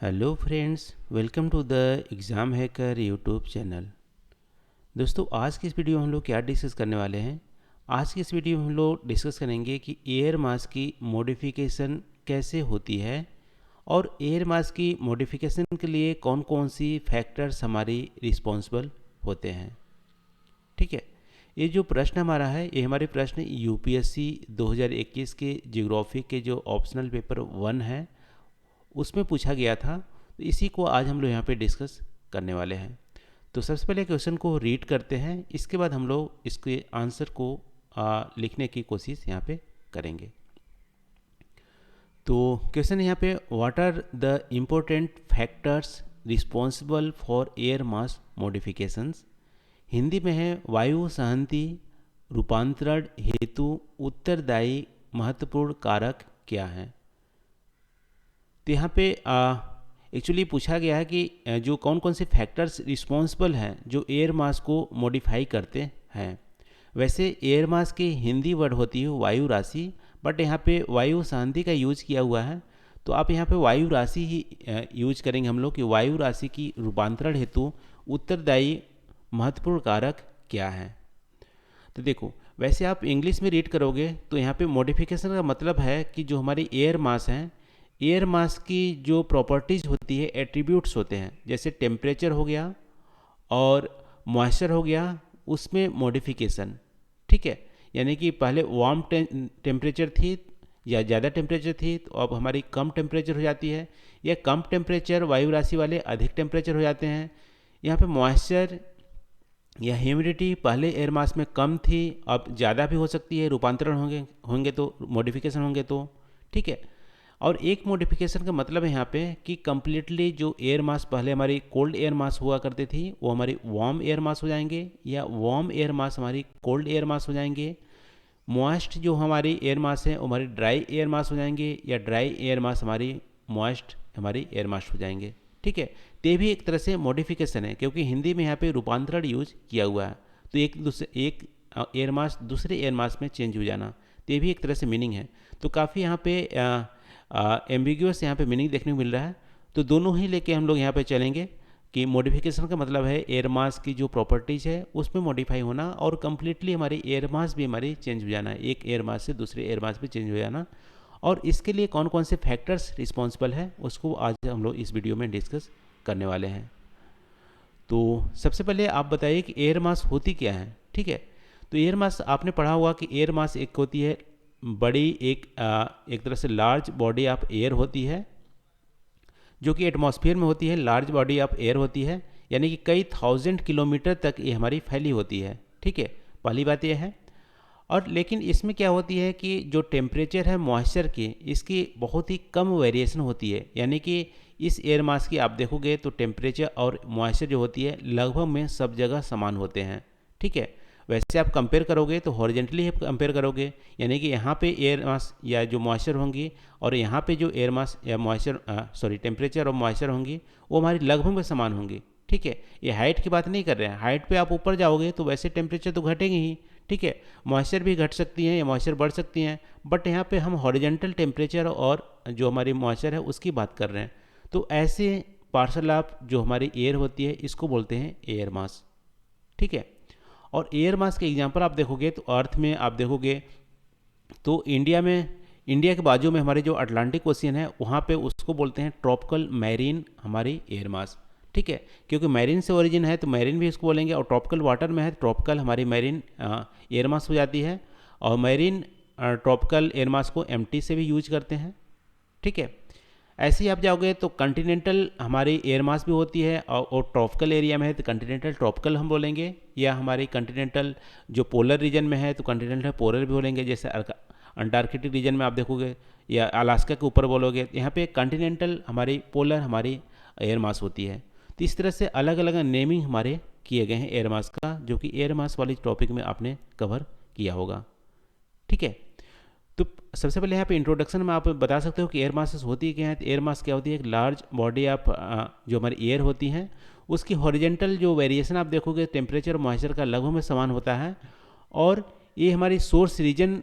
Hello friends, welcome to the exam hacker YouTube channel. दोस्तों, आज की इस वीडियो में हम लोग क्या डिस्कस करने वाले हैं। आज की इस वीडियो में हम लोग डिस्कस करेंगे कि एयर मास की मॉडिफिकेशन कैसे होती है और एयर मास की मॉडिफिकेशन के लिए कौन कौन सी फैक्टर्स हमारी रिस्पॉन्सिबल होते हैं। ठीक है, ये जो प्रश्न हमारा है ये हमारे प्रश्न यूपीएससी 2021 के ज्योग्राफी के जो ऑप्शनल पेपर 1 है उसमें पूछा गया था। तो इसी को आज हम लोग यहाँ पे डिस्कस करने वाले हैं। तो सबसे पहले क्वेश्चन को रीड करते हैं, इसके बाद हम लोग इसके आंसर को लिखने की कोशिश यहाँ पे करेंगे। तो क्वेश्चन यहाँ पे, what are the important factors responsible for air mass modifications. Hindi में है, वायु सहंती रूपांतरण हेतु उत्तरदायी महत्वपूर्ण कारक क्या हैं। तो यहाँ पे एक्चुअली पूछा गया है कि जो कौन कौन से फैक्टर्स रिस्पॉन्सिबल हैं जो एयर मास को मॉडिफाई करते हैं। वैसे एयर मास की हिंदी वर्ड होती है वायु राशि, बट यहाँ पे वायु शांति का यूज किया हुआ है, तो आप यहाँ पे वायु राशि ही यूज करेंगे हम लोग कि वायु राशि की रूपांतरण हेतु उत्तरदायी महत्वपूर्ण कारक क्या है। तो देखो, वैसे आप इंग्लिश में रीड करोगे तो यहाँ पे मॉडिफिकेशन का मतलब है कि जो हमारी एयर मास हैं, एयर मास की जो प्रॉपर्टीज़ होती है, एट्रीब्यूट्स होते हैं, जैसे टेम्परेचर हो गया और मॉइस्चर हो गया, उसमें मॉडिफिकेशन। ठीक है, यानी कि पहले वार्म टेम्परेचर थी या ज़्यादा टेम्परेचर थी, तो अब हमारी कम टेम्परेचर हो जाती है, या कम टेम्परेचर वायु राशि वाले अधिक टेम्परेचर हो जाते हैं। यहाँ पे मॉइस्चर या ह्यूमिडिटी पहले एयर मास में कम थी, अब ज़्यादा भी हो सकती है, रूपांतरण होंगे होंगे तो मॉडिफिकेशन होंगे तो। ठीक है, और एक मॉडिफिकेशन का मतलब है यहाँ पे कि कम्प्लीटली जो एयर मास पहले हमारी कोल्ड एयर मास हुआ करती थी वो हमारी वार्म एयर मास हो जाएंगे, या वार्म एयर मास हमारी कोल्ड एयर मास हो जाएंगे। मॉइस्ट जो हमारी एयर मास है वो हमारी ड्राई एयर मास हो जाएंगे, या ड्राई एयर मास हमारी मॉइस्ट हमारी एयर मास हो जाएंगे। ठीक है, ते भी एक तरह से मॉडिफिकेशन है, क्योंकि हिंदी में यहाँ पे रूपांतरण यूज किया हुआ है। तो एक एयर मास दूसरे एयर मास में चेंज हो जाना, तो ये भी एक तरह से मीनिंग है। तो काफ़ी यहाँ पे एम्बिग्यूअस यहाँ पे मीनिंग देखने को मिल रहा है। तो दोनों ही लेके हम लोग यहाँ पे चलेंगे कि मॉडिफिकेशन का मतलब है एयर मास की जो प्रॉपर्टीज़ है उसमें मॉडिफाई होना, और कम्प्लीटली हमारी एयर मास भी हमारी चेंज हो जाना, एक एयर मास से दूसरे एयर मास भी चेंज हो जाना। और इसके लिए कौन कौन से फैक्टर्स रिस्पॉन्सिबल है उसको आज हम लोग इस वीडियो में डिस्कस करने वाले हैं। तो सबसे पहले आप बताइए कि एयर मास होती क्या है। ठीक है, तो एयर मास आपने पढ़ा हुआ कि एयर मास एक होती है बड़ी एक तरह से लार्ज बॉडी ऑफ एयर होती है, जो कि एटमॉस्फेयर में होती है, लार्ज बॉडी ऑफ एयर होती है, यानी कि कई 1000 किलोमीटर तक ये हमारी फैली होती है। ठीक है, पहली बात यह है। और लेकिन इसमें क्या होती है कि जो टेम्परेचर है मॉइस्चर की, इसकी बहुत ही कम वेरिएशन होती है, यानी कि इस एयर मास की आप देखोगे तो टेम्परेचर और मॉइस्चर जो होती है लगभग में सब जगह समान होते हैं। ठीक है, वैसे आप कंपेयर करोगे तो हॉरिजेंटली कंपेयर करोगे, यानी कि यहाँ पे एयर मास या जो मॉइस्चर होंगी और यहाँ पे जो एयर मास या मॉइस्चर टेम्परेचर और मॉइस्चर होंगी वो हमारी लगभग में समान होंगी। ठीक है, ये हाइट की बात नहीं कर रहे हैं, हाइट पे आप ऊपर जाओगे तो वैसे टेम्परेचर तो घटेंगे ही। ठीक है, मॉइस्चर भी घट सकती हैं या मॉइस्चर बढ़ सकती हैं, बट यहाँ पे हम हॉरिजेंटल टेम्परेचर और जो हमारी मॉइस्चर है उसकी बात कर रहे हैं। तो ऐसे पार्सल ऑफ जो हमारी एयर होती है इसको बोलते हैं एयर मास। ठीक है, और एयर मास के एग्जांपल आप देखोगे तो अर्थ में आप देखोगे तो इंडिया के बाजू में हमारे जो अटलांटिक ओशियन है वहाँ पे उसको बोलते हैं ट्रॉपिकल मैरीन हमारी एयर मास। ठीक है, क्योंकि मैरीन से ओरिजिन है तो मैरीन भी इसको बोलेंगे, और ट्रॉपिकल वाटर में है तो ट्रॉपिकल हमारी मैरीन एयर मास हो जाती है। और मैरीन ट्रॉपिकल एयर मास को एमटी से भी यूज करते हैं। ठीक है, ऐसे ही आप जाओगे तो कंटिनेंटल हमारी एयर मास भी होती है, और ट्रॉपिकल एरिया में है तो कंटिनेंटल ट्रॉपिकल हम बोलेंगे, या हमारी कंटिनेंटल जो पोलर रीजन में है तो कंटिनेंटल पोलर भी बोलेंगे, जैसे अंटार्कटिक रीजन में आप देखोगे या अलास्का के ऊपर बोलोगे, यहाँ पे कंटिनेंटल हमारी पोलर हमारी एयर मास होती है। तो इस तरह से अलग अलग नेमिंग हमारे किए गए हैं एयर मास का, जो कि एयर मास वाली टॉपिक में आपने कवर किया होगा। ठीक है, तो सबसे पहले यहाँ पे इंट्रोडक्शन में आप बता सकते हो कि एयर मासेस होती क्या है। तो एयर मास क्या होती है, एक लार्ज बॉडी ऑफ जो हमारी एयर होती हैं उसकी हॉरिजेंटल जो वेरिएशन आप देखोगे टेम्परेचर और मॉइस्चर का लगभग में समान होता है, और ये हमारी सोर्स रीजन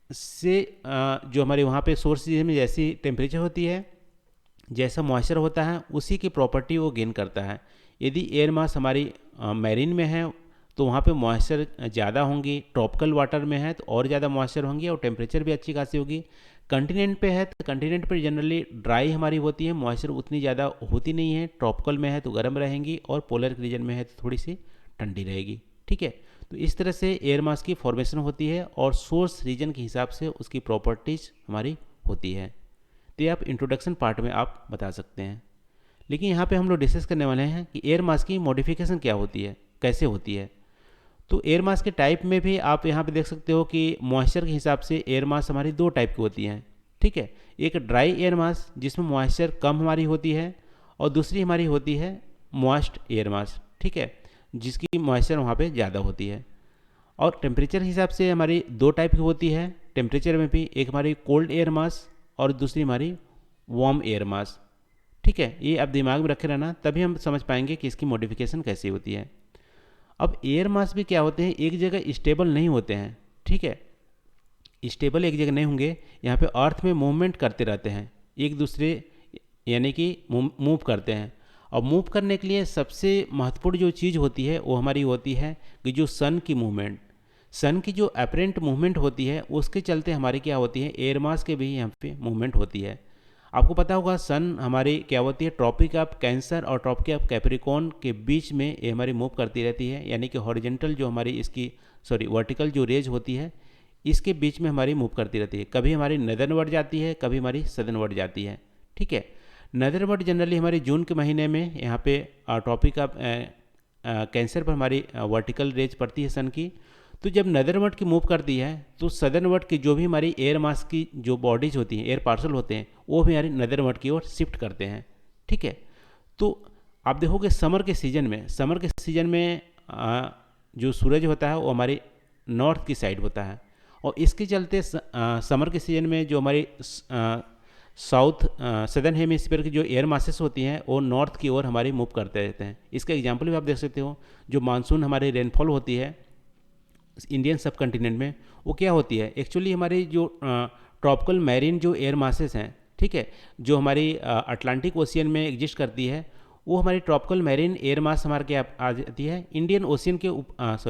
से जो हमारे वहाँ पे सोर्स रीजन में जैसी टेम्परेचर होती है जैसा मॉइस्चर होता है उसी की प्रॉपर्टी वो गेन करता है। यदि एयर मास हमारी मैरीन में है तो वहाँ पे मॉइस्चर ज़्यादा होंगी, ट्रॉपिकल वाटर में है तो और ज़्यादा मॉइस्चर होंगी और टेम्परेचर भी अच्छी खासी होगी। कंटिनेंट पे है तो कंटिनेंट पे जनरली ड्राई हमारी होती है, मॉइस्चर उतनी ज़्यादा होती नहीं है। ट्रॉपिकल में है तो गर्म रहेंगी और पोलर रीजन में है तो थोड़ी सी ठंडी रहेगी। ठीक है, तो इस तरह से एयर मास की फॉर्मेशन होती है और सोर्स रीजन के हिसाब से उसकी प्रॉपर्टीज़ हमारी होती है। तो ये आप इंट्रोडक्शन पार्ट में आप बता सकते हैं। लेकिन यहाँ पे हम लोग डिस्कस करने वाले हैं कि एयर मास की मॉडिफिकेशन क्या होती है, कैसे होती है। तो एयर मास के टाइप में भी आप यहाँ पे देख सकते हो कि मॉइस्चर के हिसाब से एयर मास हमारी दो टाइप की होती हैं। ठीक है, एक ड्राई एयर मास जिसमें मॉइस्चर कम हमारी होती है और दूसरी हमारी होती है मॉइस्ट एयर मास। ठीक है, जिसकी मॉइस्चर वहाँ पे ज़्यादा होती है। और टेम्परेचर के हिसाब से हमारी दो टाइप की होती है। टेम्परेचर में भी एक हमारी कोल्ड एयर मास और दूसरी हमारी वार्म एयर मास। ठीक है, ये आप दिमाग में रखे रहना, तभी हम समझ पाएंगे कि इसकी मॉडिफिकेशन कैसी होती है। अब एयर मास भी क्या होते हैं, एक जगह स्टेबल नहीं होते हैं। ठीक है, स्टेबल एक जगह नहीं होंगे, यहाँ पे अर्थ में मूवमेंट करते रहते हैं एक दूसरे, यानी कि मूव करते हैं। और मूव करने के लिए सबसे महत्वपूर्ण जो चीज़ होती है वो हमारी होती है कि जो सन की मूवमेंट, सन की जो अपरेंट मूवमेंट होती है उसके चलते हमारी क्या होती है, एयर मास के भी यहाँ पे मूवमेंट होती है। आपको पता होगा सन हमारी क्या होती है, ट्रॉपिक ऑफ कैंसर और ट्रॉपिक ऑफ कैप्रिकॉर्न के बीच में ये हमारी मूव करती रहती है। यानी कि हॉरिजेंटल जो हमारी इसकी वर्टिकल जो रेज होती है इसके बीच में हमारी मूव करती रहती है। कभी हमारी नदर्न वर्ड जाती है, कभी हमारी सदर्न वर्ड जाती है। ठीक है, नदर्न वर्ड जनरली हमारी जून के महीने में यहाँ पे ट्रॉपिक ऑफ कैंसर पर हमारी वर्टिकल रेज पड़ती है सन की। तो जब नदर्न वर्ड की मूव करती है तो सदर्न वर्ड की जो भी हमारी एयर मास की जो बॉडीज होती हैं, एयर पार्सल होते हैं, वो भी हमारी नदर्न वर्ड की ओर शिफ्ट करते हैं। ठीक है, तो आप देखोगे समर के सीजन में जो सूरज होता है वो हमारी नॉर्थ की साइड होता है और इसके चलते समर के सीजन में जो हमारी साउथ सदर्न हेमिस्फीयर की जो एयर मासेस होती हैं वो नॉर्थ की ओर हमारी मूव करते रहते हैं। इसका एग्जांपल भी आप देख सकते हो, जो मानसून हमारी रेनफॉल होती है इंडियन सब कॉन्टिनेंट में, वो क्या होती है एक्चुअली हमारी जो ट्रॉपिकल मैरीन जो एयर मासेस हैं, ठीक है, जो हमारी अटलांटिक ओशियन में एग्जिस्ट करती है, वो हमारी ट्रॉपिकल मैरीन एयर मास हमारे क्या आ जाती है, इंडियन ओशियन के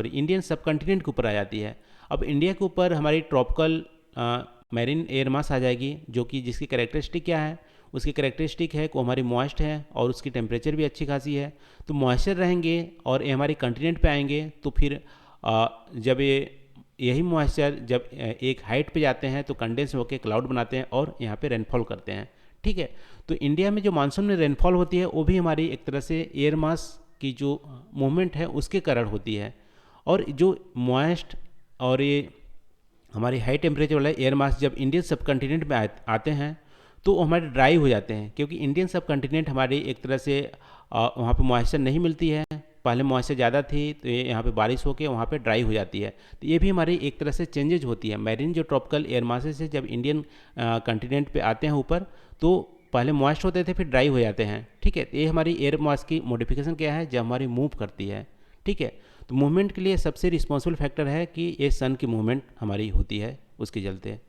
इंडियन सब कॉन्टिनेंट के ऊपर आ जाती है। अब इंडिया के ऊपर हमारी ट्रॉपिकल मैरीन एयर मास आ जाएगी, जो कि जिसकी कैरेक्टरिस्टिक क्या है, उसकी कैरेक्टरिस्टिक है कि हमारी मॉइस्ट है और उसकी टेम्परेचर भी अच्छी खासी है। तो मॉइस्चर रहेंगे और ये हमारी कंटिनेंट पे आएंगे तो फिर जब यही मॉइस्चर जब एक हाइट पे जाते हैं तो कंडेंस होकर क्लाउड बनाते हैं और यहाँ पे रेनफॉल करते हैं। ठीक है, तो इंडिया में जो मानसून में रेनफॉल होती है वो भी हमारी एक तरह से एयर मास की जो मूवमेंट है उसके कारण होती है। और जो मॉइस्ट और ये हमारी हाई टेम्परेचर वाला एयर मास जब इंडियन सब कॉन्टिनेंट में आते हैं तो वो हमारे ड्राई हो जाते हैं, क्योंकि इंडियन सब कॉन्टिनेंट हमारी एक तरह से वहाँ पे मॉइस्चर नहीं मिलती है। पहले मॉइस्चर ज़्यादा थी तो ये यहाँ पे बारिश होकर वहाँ पे ड्राई हो जाती है। तो ये भी हमारी एक तरह से चेंजेज होती है। मैरीन जो ट्रॉपिकल एयर मासेस से जब इंडियन कॉन्टिनेंट पे आते हैं ऊपर, तो पहले मॉइस्ट होते थे फिर ड्राई हो जाते हैं। ठीक है, तो ये हमारी एयर मास की मॉडिफिकेशन क्या है, जब हमारी मूव करती है। ठीक है, तो मूवमेंट के लिए सबसे रिस्पॉन्सिबल फैक्टर है कि ये सन की मूवमेंट हमारी होती है उसके चलते।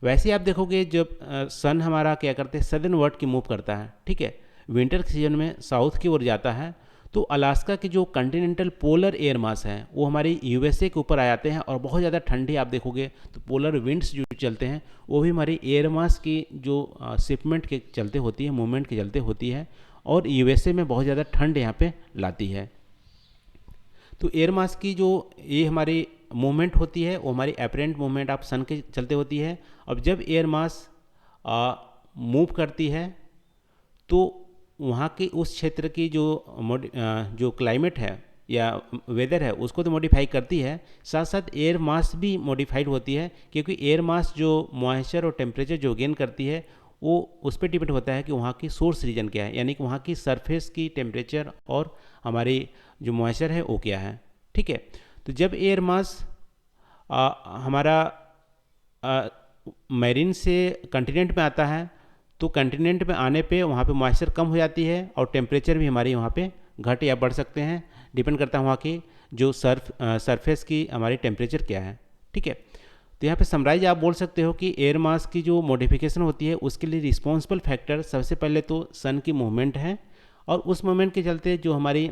वैसे आप देखोगे जब सन हमारा क्या करते हैं, सदर्न वर्ड की मूव करता है। ठीक है, विंटर के सीजन में साउथ की ओर जाता है तो अलास्का के जो कॉन्टिनेंटल पोलर एयर मास है वो हमारी यूएसए के ऊपर आ जाते हैं और बहुत ज़्यादा ठंडी आप देखोगे तो पोलर विंड्स जो चलते हैं वो भी हमारी एयर मास की जो शिपमेंट के चलते होती है, मूवमेंट के चलते होती है और यूएसए में बहुत ज़्यादा ठंड यहाँ पे लाती है। तो एयर मास की जो ये हमारी मूवमेंट होती है वो हमारी अपरेंट मूवमेंट आप सन के चलते होती है। अब जब एयर मास मूव करती है तो वहाँ की उस क्षेत्र की जो क्लाइमेट है या वेदर है उसको तो मॉडिफाई करती है, साथ साथ एयर मास भी मॉडिफाइड होती है, क्योंकि एयर मास जो मॉइस्चर और टेम्परेचर जो गेन करती है वो उस पर डिपेंड होता है कि वहाँ की सोर्स रीजन क्या है, यानी कि वहाँ की सरफेस की टेम्परेचर और हमारी जो मॉइस्चर है वो क्या है। ठीक है, तो जब एयर मास हमारा मैरीन से कंटिनेंट में आता है तो कंटिनेंट में आने पे वहाँ पे मॉइस्चर कम हो जाती है और टेम्परेचर भी हमारी वहाँ पे घट या बढ़ सकते हैं, डिपेंड करता है वहाँ की जो सरफेस की हमारी टेम्परेचर क्या है। ठीक है, तो यहाँ पे समराइज आप बोल सकते हो कि एयर मास की जो मॉडिफिकेशन होती है उसके लिए रिस्पॉन्सिबल फैक्टर सबसे पहले तो सन की मूवमेंट है, और उस मूवमेंट के चलते जो हमारी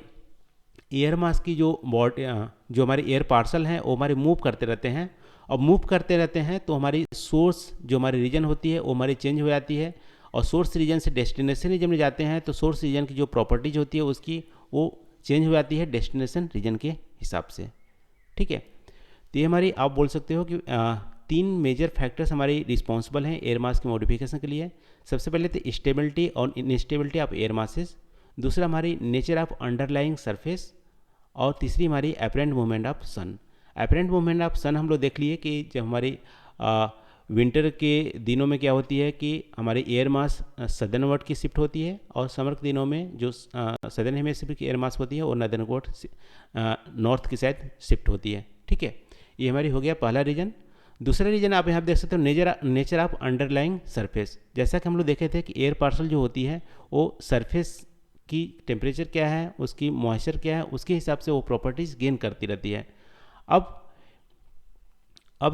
एयर मास की जो बॉडी जो हमारे एयर पार्सल हैं वो हमारे मूव करते रहते हैं, और मूव करते रहते हैं तो हमारी सोर्स जो हमारी रीजन होती है वो हमारी चेंज हो जाती है, और सोर्स रीजन से डेस्टिनेशन रीजन में जाते हैं तो सोर्स रीजन की जो प्रॉपर्टीज होती है उसकी वो चेंज हो जाती है डेस्टिनेशन रीजन के हिसाब से। ठीक है, तो ये हमारी आप बोल सकते हो कि तीन मेजर फैक्टर्स हमारी रिस्पॉन्सिबल हैं एयर मास के मॉडिफिकेशन के लिए। सबसे पहले तो स्टेबिलिटी और इनस्टेबिलिटी ऑफ एयर मासेस, दूसरा हमारी नेचर ऑफ अंडरलाइंग सरफेस, और तीसरी हमारी apparent movement of sun. Apparent movement of sun हम लोग देख लिए कि जब हमारी विंटर के दिनों में क्या होती है कि हमारी एयर मास सदर्न वर्ड की शिफ्ट होती है, और समर के दिनों में जो सदर्न हेमिस्फीयर की एयर मास होती है वो नदर्न वर्ड नॉर्थ की साइड शिफ्ट होती है। ठीक है, ये हमारी हो गया पहला रीजन। दूसरा रीजन आप यहाँ देख सकते हो नेचर ऑफ अंडरलाइंग सरफेस। जैसा कि हम लोग देखे थे कि एयर पार्सल जो होती है वो सरफेस की टेम्परेचर क्या है, उसकी मॉइस्चर क्या है, उसके हिसाब से वो प्रॉपर्टीज गेन करती रहती है। अब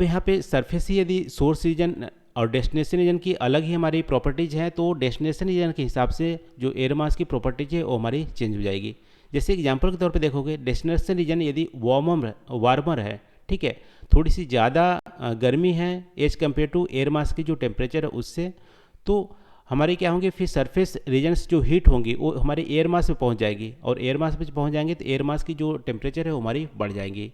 यहाँ पे सरफेस ही यदि सोर्स रीजन और डेस्टिनेशन रीजन की अलग ही हमारी प्रॉपर्टीज हैं तो डेस्टिनेशन रीजन के हिसाब से जो एयर मास की प्रॉपर्टीज है वो हमारी चेंज हो जाएगी। जैसे एग्जांपल के तौर पे देखोगे डेस्टिनेशन रीजन यदि वार्मर है, ठीक है, थोड़ी सी ज़्यादा गर्मी है as compared to air mass की जो टेम्परेचर है उससे, तो हमारी क्या होंगे फिर सरफेस रीजन्स जो हीट होंगी वो हमारे एयर मास पे पहुंच जाएगी, और एयर मास पे पहुंच जाएंगे तो एयर मास की जो टेम्परेचर है वो हमारी बढ़ जाएगी।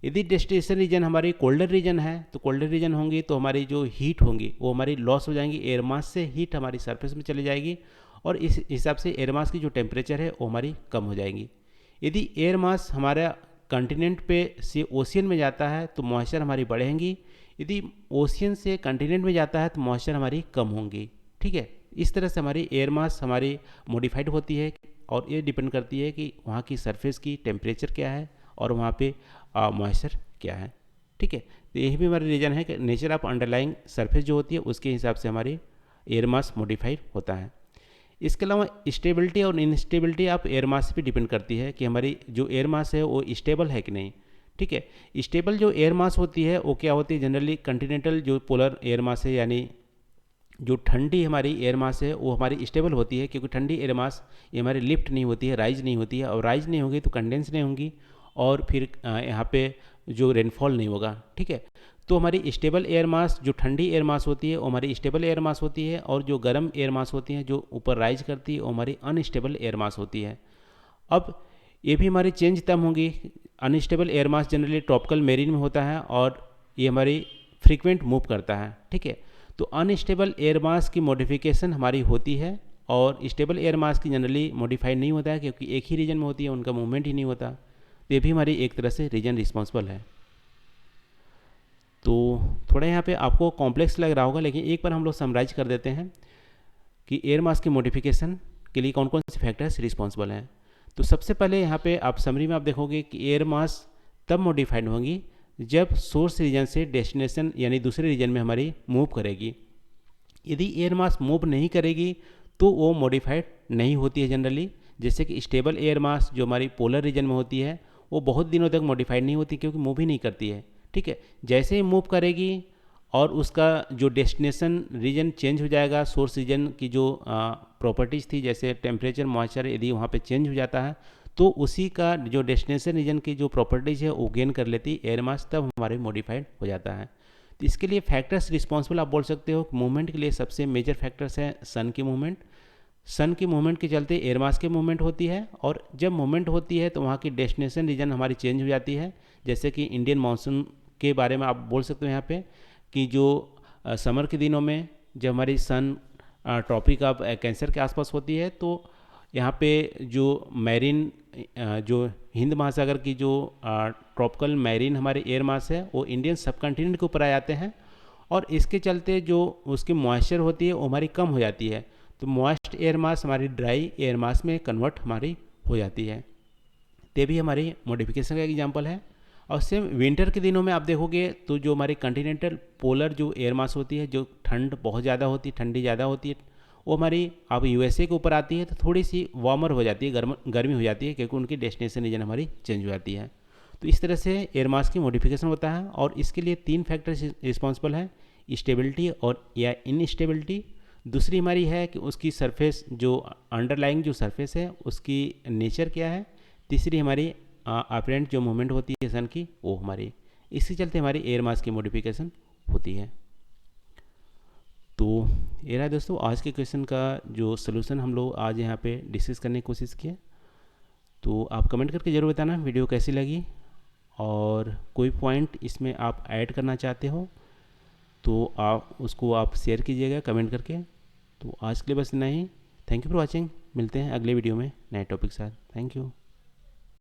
यदि डेस्टिनेशन रीजन हमारी कोल्डर रीजन है तो कोल्डर रीजन होंगी तो हमारी जो हीट होंगी वो हमारी लॉस हो जाएंगी, एयर मास से हीट हमारी सरफेस में चली जाएगी, और इस हिसाब से एयर मास की जो टेम्परेचर है वो हमारी कम हो जाएगी। यदि एयर मास हमारा कंटिनेंट पे से ओशियन में जाता है तो मॉइस्चर हमारी बढ़ेंगी, यदि ओशियन से कंटिनेंट में जाता है तो मॉइस्चर हमारी कम होंगी। ठीक है, इस तरह से हमारी एयर मास हमारी मॉडिफाइड होती है, और ये डिपेंड करती है कि वहाँ की सरफेस की टेम्परेचर क्या है और वहाँ पे मॉइस्चर क्या है। ठीक है, तो यही भी हमारा रीजन है कि नेचर ऑफ अंडरलाइंग सरफेस जो होती है उसके हिसाब से हमारी एयर मास मॉडिफाइड होता है। इसके अलावा स्टेबिलिटी और इनस्टेबिलिटी ऑफ एयर मास पे डिपेंड करती है कि हमारी जो एयर मास है वो स्टेबल है कि नहीं। ठीक है, स्टेबल जो एयर मास होती है वो क्या होती है, जनरली कंटिनेंटल जो पोलर एयर मास है, यानी जो ठंडी हमारी एयर मास है वो हमारी स्टेबल होती है, क्योंकि ठंडी एयर मास ये हमारी लिफ्ट नहीं होती है, राइज नहीं होती है, और राइज नहीं होगी तो कंडेंस नहीं होंगी, और फिर यहाँ पे जो रेनफॉल नहीं होगा। ठीक है, तो हमारी स्टेबल एयर मास जो ठंडी एयर मास होती है वो हमारी स्टेबल एयर मास होती है, और जो गर्म एयर मास होती है जो ऊपर राइज करती है वो हमारी अनस्टेबल एयर मास होती है। अब ये भी हमारी चेंज तब होंगी। Unstable air mass generally tropical marine में होता है और ये हमारी फ्रीक्वेंट मूव करता है। ठीक है, तो अनस्टेबल एयर मास की मॉडिफिकेशन हमारी होती है, और स्टेबल एयर मास की जनरली मॉडिफाइड नहीं होता है, क्योंकि एक ही रीजन में होती है, उनका मूवमेंट ही नहीं होता। तो ये भी हमारी एक तरह से रीजन रिस्पॉन्सिबल है। तो थोड़ा यहाँ पे आपको कॉम्प्लेक्स लग रहा होगा, लेकिन एक बार हम लोग समराइज कर देते हैं कि एयर मास की मॉडिफिकेशन के लिए कौन कौन से फैक्टर्स रिस्पॉन्सिबल हैं। तो सबसे पहले यहाँ पे आप समरी में आप देखोगे कि एयर मास तब मॉडिफाइड होंगी जब सोर्स रीजन से डेस्टिनेशन यानी दूसरे रीजन में हमारी मूव करेगी। यदि एयर मास मूव नहीं करेगी तो वो मॉडिफाइड नहीं होती है जनरली। जैसे कि स्टेबल एयर मास जो हमारी पोलर रीजन में होती है वो बहुत दिनों तक मॉडिफाइड नहीं होती, क्योंकि मूव ही नहीं करती है। ठीक है, जैसे ही मूव करेगी और उसका जो डेस्टिनेशन रीजन चेंज हो जाएगा, सोर्स रीजन की जो प्रॉपर्टीज़ थी जैसे टेम्परेचर मॉइस्चर यदि वहाँ पे चेंज हो जाता है तो उसी का जो डेस्टिनेशन रीजन की जो प्रॉपर्टीज़ है वो गेन कर लेती एयर मास, तब हमारे मॉडिफाइड हो जाता है। तो इसके लिए फैक्टर्स रिस्पॉन्सिबल आप बोल सकते हो। मूवमेंट के लिए सबसे मेजर फैक्टर्स हैं सन की मूवमेंट। सन की मूवमेंट के चलते एयर मास की मूवमेंट होती है, और जब मूवमेंट होती है तो वहाँ की डेस्टिनेशन रीजन हमारी चेंज हो जाती है। जैसे कि इंडियन मानसून के बारे में आप बोल सकते हो यहाँ पे कि जो समर के दिनों में जब हमारी सन ट्रॉपिक ऑफ कैंसर के आसपास होती है तो यहाँ पे जो मैरीन जो हिंद महासागर की जो ट्रॉपिकल मैरीन हमारे एयर मास है वो इंडियन सब कॉन्टिनेंट के ऊपर आ जाते हैं, और इसके चलते जो उसकी मॉइस्चर होती है वो हमारी कम हो जाती है, तो मॉइस्ट एयर मास हमारी ड्राई एयर मास में कन्वर्ट हमारी हो जाती है। ये भी हमारी मॉडिफिकेशन का एग्जांपल है। और सेम विंटर के दिनों में आप देखोगे तो जो हमारी कॉन्टिनेंटल पोलर जो एयर मास होती है, जो ठंड बहुत ज़्यादा होती है, ठंडी ज़्यादा होती है, वो हमारी अब यूएसए के ऊपर आती है तो थोड़ी सी वार्मर हो जाती है, गर्मी हो जाती है, क्योंकि उनकी डेस्टिनेशन रीजन हमारी चेंज हो जाती है। तो इस तरह से एयर मास की मॉडिफिकेशन होता है और इसके लिए 3 फैक्टर रिस्पॉन्सिबल है, स्टेबिलिटी और या इनस्टेबिलिटी। दूसरी हमारी है कि उसकी सरफेस जो अंडरलाइंग जो सरफेस है उसकी नेचर क्या है। तीसरी हमारी अपरेंट जो मूवमेंट होती है सन की वो हमारी, इसके चलते हमारी एयर मास की मॉडिफिकेशन होती है। तो ये रहा दोस्तों आज के क्वेश्चन का जो सलूशन हम लोग आज यहाँ पे डिस्कस करने की कोशिश किए। तो आप कमेंट करके ज़रूर बताना वीडियो कैसी लगी, और कोई पॉइंट इसमें आप ऐड करना चाहते हो तो आप उसको आप शेयर कीजिएगा कमेंट करके। तो आज के लिए बस इतना ही। Thank you for watching. मिलते हैं अगले वीडियो में नए टॉपिक के साथ। Thank you.